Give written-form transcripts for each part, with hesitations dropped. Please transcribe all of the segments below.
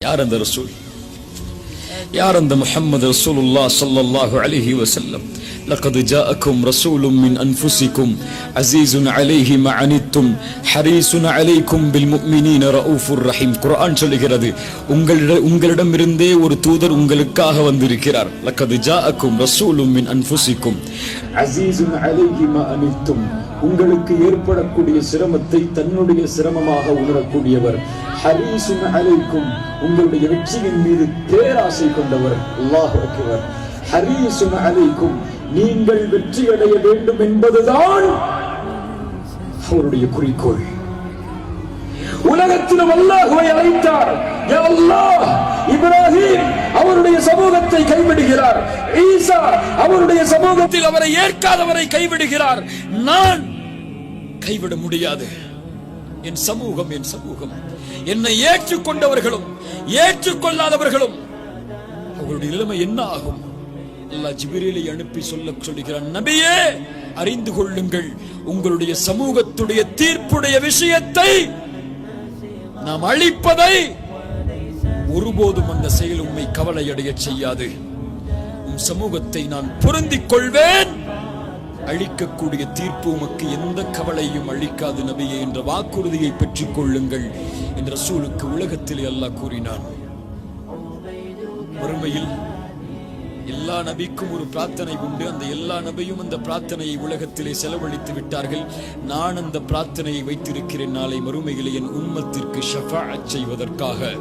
யார் அந்த ரசூல்? யார் அந்த முஹம்மது ரசூலுல்லாஹ் ஸல்லல்லாஹு அலைஹி வஸல்லம்? லகத் ஜாஅக்கும் ரசூலும் மின் அன்ஃபுஸிக்கும் அஸீஸுன் அலைஹி மா அனித்தும் ஹரீஸுன் அலைக்கும் பில் முஃமினீன ரഊஃபுர் ரஹீம். குர்ஆன் சொல்கிறது, உங்களிடமிருந்தே ஒரு தூதர் உங்களுக்காக வந்திருக்கிறார். லகத் ஜாஅக்கும் ரசூலும் மின் அன்ஃபுஸிக்கும் அஸீஸுன் அலைஹி மா அனித்தும், உங்களுக்கு ஏற்படக்கூடிய சிரமத்தை தன்னுடைய சிரமமாக உணரக்கூடியவர். ஹரீஸுன் அலைக்கும், உங்களுடைய வெற்றியின் மீது பேராசை கொண்டவர். அல்லாஹு அக்பர். ஹரீஸுன் அலைக்கும், நீங்கள் வெற்றி அடைய வேண்டும் என்பதுதான் அவருடைய குறிக்கோள். உலகத்திலும் அல்லாஹ்வை அழைத்தார். யா அல்லாஹ், இப்ராஹிம் அவருடைய சமூகத்தை கைவிடுகிறார். ஈசா அவருடைய சமூகத்தில் அவரை ஏற்காதவரை கைவிடுகிறார். நான் கைவிட முடியாது. என் சமூகம் என்னை ஏற்றுக்கொண்டவர்களும் ஏற்றுக்கொள்ளாதவர்களும் அவருடைய நிலைமை என்ன ஆகும்? அல்லாஹ் ஜிப்ரீலை அனுப்பி சொல்லுகிறான், நபியே அறிந்து கொள்ளுங்கள், உங்களுடைய சமூகத்துடைய தீர்ப்புடைய விஷயத்தை நாம் அழிப்பதை ஒருபோதும் அந்த செயல் உம்மை கவலையடைய செய்யாது. உம் சமூகத்தை நான் பொருந்திக் கொள்வேன். அழிக்கக்கூடிய தீர்ப்பு உமக்கு எந்த கவலையும் அழிக்காது நபியே என்ற வாக்குறுதியை பெற்றுக் கொள்ளுங்கள் என்ற ரசூலுக்கு உலகத்திலே அல்லாஹ் கூறினான். மறுமையில் எல்லா நபிக்கும் ஒரு பிரார்த்தனை உண்டு. அந்த எல்லா நபியும் அந்த பிரார்த்தனையை உலகத்திலே செலவழித்து விட்டார்கள். நான் அந்த பிரார்த்தனையை வைத்திருக்கிறேன், நாளை மறுமையிலே என் உம்மத்திற்கு ஷஃபாஅத் செய்வதற்காக.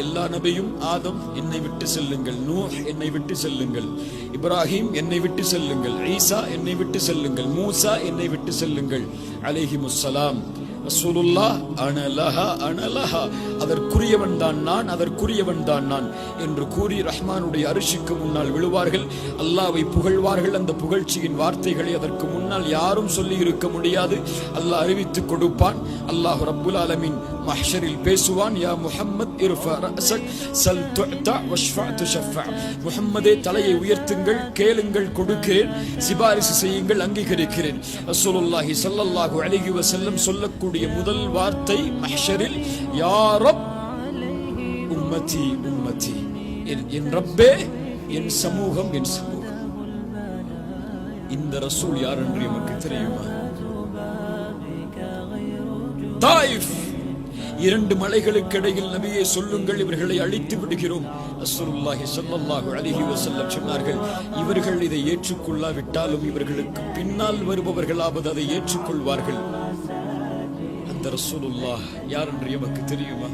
எல்லா நபியும், ஆதம் என்னை விட்டு செல்லுங்கள், நூஹ் என்னை விட்டு செல்லுங்கள், இப்ராஹிம் என்னை விட்டு செல்லுங்கள், ஈசா என்னை விட்டு செல்லுங்கள், மூசா என்னை விட்டு செல்லுங்கள் அலைஹிமுஸ்ஸலாம். ரசூலுல்லாஹ் அனலஹா, அதற்குரியவன் தான் நான் என்று கூறி ரஹ்மானுடைய அரிசிக்கு முன்னால் விழுவார்கள். அல்லாஹ்வை புகழ்வார்கள். அந்த புகழ்ச்சியின் வார்த்தைகளை அதற்கு முன்னால் யாரும் சொல்லி இருக்க முடியாது. அல்லாஹ் அறிவித்துக் கொடுப்பான். அல்லாஹ் ரப்புல் ஆலமீன் மஹ்ஷரில் பேசுவான், யா முஹம்மத் இர்ஃபா ரஅஸக் சல் துஅதா வஷ்ஃபா துஷஃபா. முஹம்மதே, தலையை உயர்த்துங்கள், கேளுங்கள், கொடுக்கிறேன், சிபாரிசு செய்யுங்கள், அங்கீகரிக்கிறேன். ரசூலுல்லாஹி ஸல்லல்லாஹு அலைஹி வஸல்லம் சொல்லக்கூடிய முதல் வார்த்தை மஹ்ஷரில், யா ரப் உம்மதி உம்மதி, என் ரப்பே, என் சமூகம். இந்த ரசூல் யார் என்று நமக்கு தெரியுமா? தாயிஃப், இரண்டு மலைகளுக்கு இடையில் நபியே சொல்லுங்கள், இவர்களை அழித்து விடுகிறோம். ரசூலுல்லாஹி ஸல்லல்லாஹு அலைஹி வஸல்லம் சொன்னார்கள், இவர்கள் இதை ஏற்றுக்கொள்ளாவிட்டாலும் இவர்களுக்கு பின்னால் வருபவர்களாவது அதை ஏற்றுக்கொள்வார்கள். அந்த ரசூலுல்லாஹ் யார் என்று எமக்கு தெரியுமா?